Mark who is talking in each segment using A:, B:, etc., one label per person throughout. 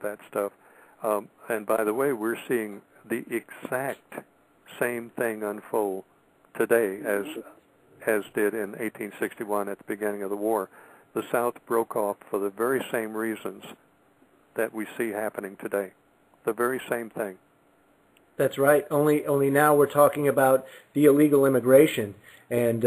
A: that stuff. And by the way, we're seeing the exact same thing unfold today as did in 1861 at the beginning of the war. The South broke off for the very same reasons that we see happening today. The very same thing.
B: That's right. Only now we're talking about the illegal immigration, and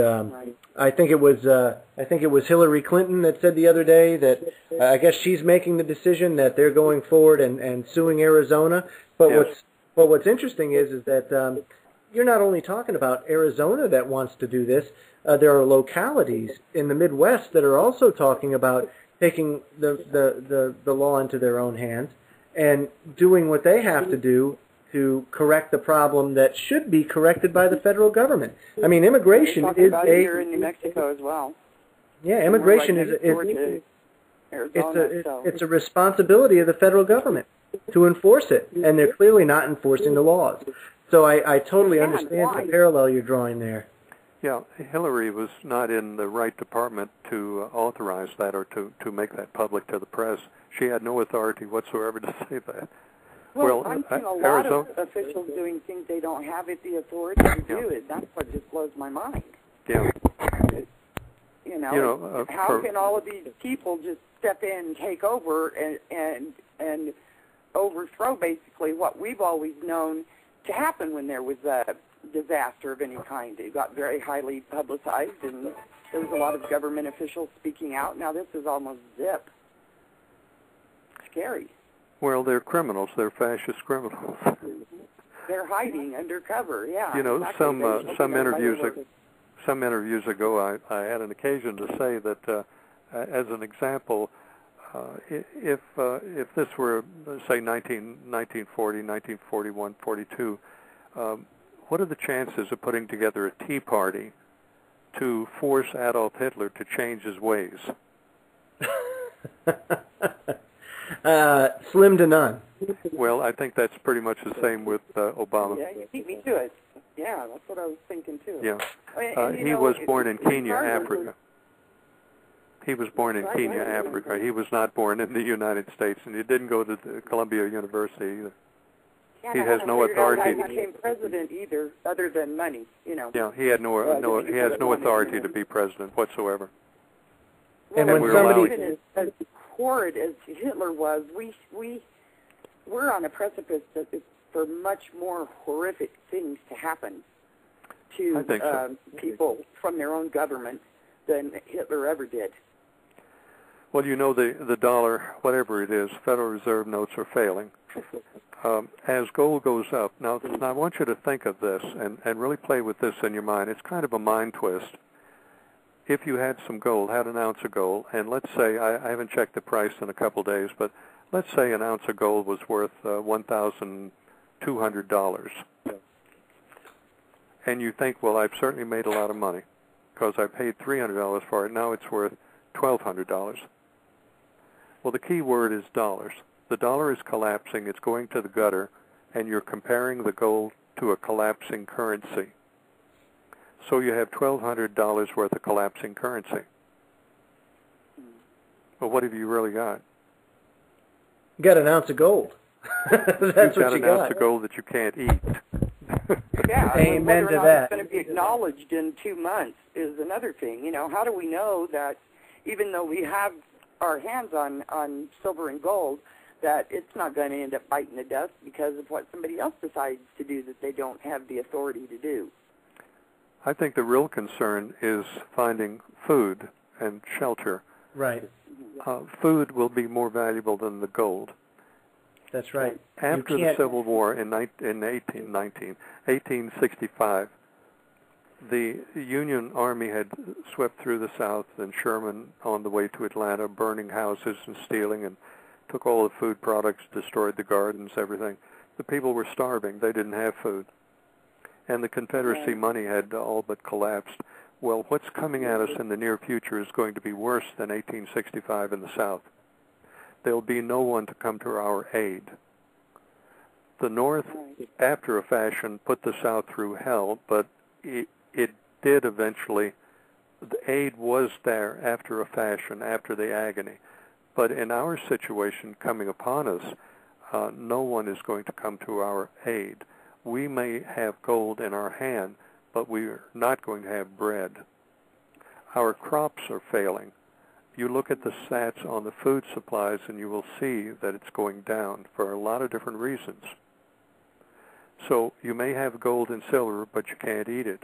B: I think it was Hillary Clinton that said the other day that I guess she's making the decision that they're going forward and suing Arizona. But
A: yes.
B: what's interesting is that you're not only talking about Arizona that wants to do this. There are localities in the Midwest that are also talking about taking the law into their own hands and doing what they have to do to correct the problem that should be corrected by the federal government. I mean, immigration is
C: here in New Mexico as well.
B: Yeah, immigration it's a responsibility of the federal government to enforce it, and they're clearly not enforcing the laws. So I totally understand the parallel you're drawing there.
A: Yeah, Hillary was not in the right department to authorize that or to make that public to the press. She had no authority whatsoever to say that.
C: Well, I'm seeing a lot of officials doing things they don't have the authority to do it. That's what just blows my mind.
A: Yeah.
C: How can all of these people just step in and take over and overthrow basically what we've always known to happen when there was a disaster of any kind? It got very highly publicized, and there was a lot of government officials speaking out. Now this is almost zip. Scary.
A: Well, they're criminals. They're fascist criminals.
C: They're hiding undercover. Yeah.
A: You know, exactly. some interviews ago, I had an occasion to say that, as an example, if this were, say, 1940, 1941, 42, what are the chances of putting together a tea party to force Adolf Hitler to change his ways?
B: Slim to none.
A: Well, I think that's pretty much the same with Obama.
C: Yeah, you beat me to it. Yeah, that's what I was thinking too.
A: Yeah. He was born in Kenya, Africa. He was born in Kenya, Africa. He was not born in the United States, and he didn't go to the Columbia University either.
C: Yeah,
A: he has no authority.
C: He became president either, other than money.
A: Yeah, he had he has no authority to be president whatsoever.
C: Well, and when somebody as horrid as Hitler was, we're on a precipice that is for much more horrific things to happen to people from their own government than Hitler ever did.
A: Well, you know, the dollar, whatever it is, Federal Reserve notes are failing. As gold goes up, now I want you to think of this and really play with this in your mind. It's kind of a mind twist. If you had some gold, had an ounce of gold, and let's say, I haven't checked the price in a couple of days, but let's say an ounce of gold was worth $1,200. And you think, well, I've certainly made a lot of money because I paid $300 for it. Now it's worth $1,200. Well, the key word is dollars. The dollar is collapsing. It's going to the gutter, and you're comparing the gold to a collapsing currency. So you have $1,200 worth of collapsing currency. Well, what have you really got?
B: You got an ounce of gold. That's
A: You've got an ounce of gold that you can't eat.
C: Yeah,
B: amen to
C: It's
B: that.
C: going to be acknowledged in 2 months is another thing. You know, how do we know that even though we have our hands on silver and gold, that it's not going to end up biting the dust because of what somebody else decides to do that they don't have the authority to do?
A: I think the real concern is finding food and shelter.
B: Right.
A: Food will be more valuable than the gold.
B: That's right.
A: After the Civil War in 1865, the Union Army had swept through the South, and Sherman on the way to Atlanta, burning houses and stealing, and took all the food products, destroyed the gardens, everything. The people were starving. They didn't have food. And the Confederacy money had all but collapsed. Well, what's coming at us in the near future is going to be worse than 1865 in the South. There'll be no one to come to our aid. The North, after a fashion, put the South through hell, but it did eventually. The aid was there after a fashion, after the agony. But in our situation coming upon us, no one is going to come to our aid. We may have gold in our hand, but we're not going to have bread. Our crops are failing. You look at the stats on the food supplies and you will see that it's going down for a lot of different reasons. So you may have gold and silver, but you can't eat it.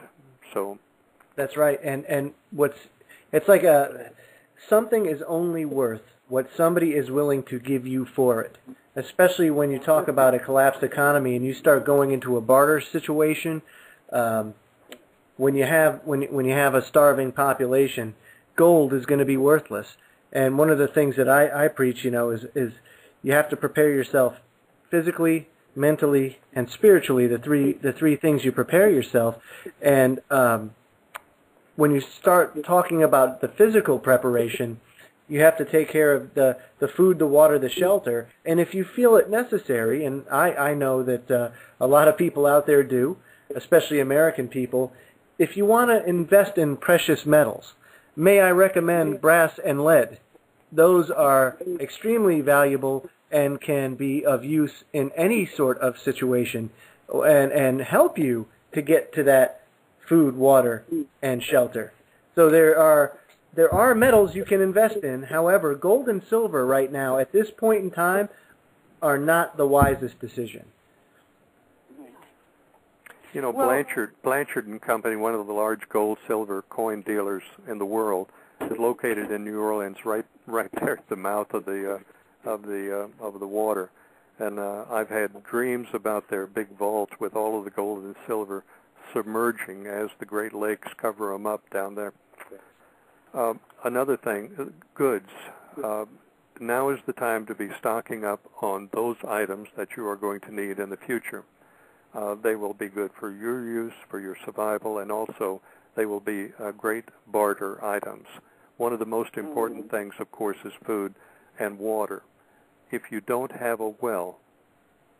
A: So
B: that's right. And it's like something is only worth what somebody is willing to give you for it. Especially when you talk about a collapsed economy and you start going into a barter situation. When you have a starving population, gold is going to be worthless. And one of the things that I preach, is you have to prepare yourself physically, mentally, and spiritually. The three things you prepare yourself. And when you start talking about the physical preparation, you have to take care of the food, the water, the shelter. And if you feel it necessary, and I know that a lot of people out there do, especially American people, if you want to invest in precious metals, may I recommend brass and lead. Those are extremely valuable and can be of use in any sort of situation and help you to get to that food, water, and shelter. So there are metals you can invest in. However, gold and silver right now, at this point in time, are not the wisest decision. Blanchard and Company, one of the large gold-silver coin dealers in the world, is located in New Orleans, right there at the mouth of the water. And I've had dreams about their big vault with all of the gold and silver submerging as the Great Lakes cover them up down there. Another thing, goods. Now is the time to be stocking up on those items that you are going to need in the future. They will be good for your use, for your survival, and also they will be great barter items. One of the most important things, of course, is food and water. If you don't have a well,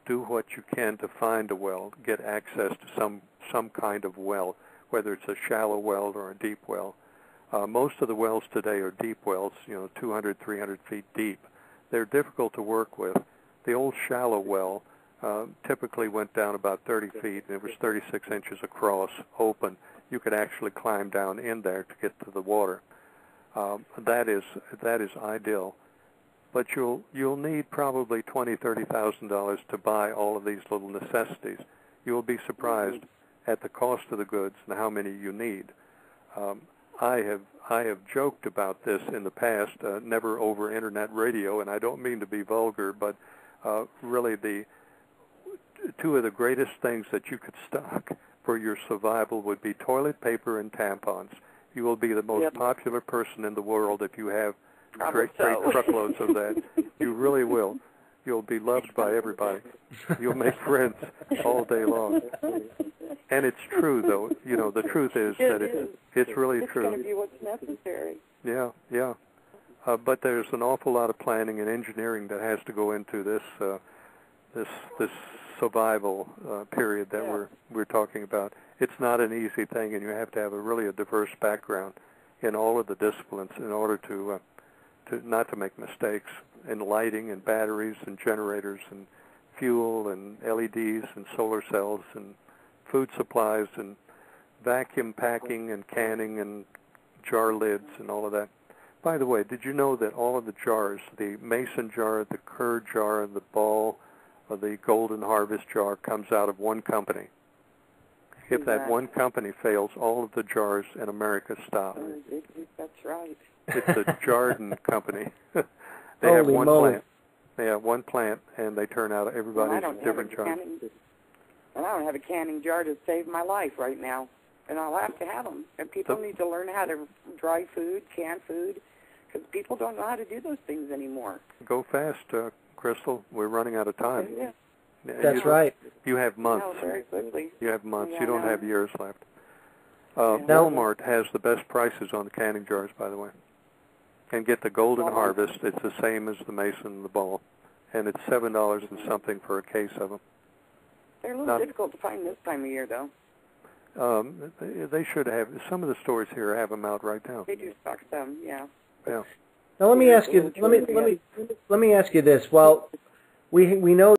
B: do what you can to find a well. Get access to some kind of well, whether it's a shallow well or a deep well. Most of the wells today are deep wells, 200, 300 feet deep. They're difficult to work with. The old shallow well typically went down about 30 feet, and it was 36 inches across, open. You could actually climb down in there to get to the water. That is ideal. But you'll need probably $20,000-$30,000 to buy all of these little necessities. You will be surprised at the cost of the goods and how many you need. I have joked about this in the past, never over internet radio, and I don't mean to be vulgar, but really the two of the greatest things that you could stock for your survival would be toilet paper and tampons. You will be the most popular person in the world if you have great truckloads of that. You really will. You'll be loved by everybody. You'll make friends all day long. And it's true, though. The truth is that it's really true.
C: It's going to be what's necessary.
A: Yeah. But there's an awful lot of planning and engineering that has to go into this survival period that we're talking about. It's not an easy thing, and you have to have a diverse background in all of the disciplines in order to not to make mistakes in lighting and batteries and generators and fuel and LEDs and solar cells and food supplies and vacuum packing and canning and jar lids and all of that. By the way, did you know that all of the jars, the mason jar, the Kerr jar, the ball, or the golden harvest jar, comes out of one company? If that one company fails, all of the jars in America stop.
C: That's right.
A: It's the Jardin Company. They have one plant. They have one plant, and they turn out everybody's different jars.
C: And I don't have a canning jar to save my life right now, and I'll have to have them. And people need to learn how to dry food, can food, because people don't know how to do those things anymore.
A: Go fast, Crystal. We're running out of time.
B: Yeah. That's right.
A: You have months.
C: No, very quickly.
A: You have months.
C: Yeah,
A: you don't have years left. Walmart has the best prices on the canning jars, by the way. And get the Golden Harvest. It's the same as the Mason and the Ball. And it's $7 and something for a case of them.
C: They're a little difficult to find this time of year, though.
A: They should have. Some of the stores here have them out right now.
C: They do stock some, yeah.
A: Yeah.
B: Now let me ask you. Let me ask you this. Well, we know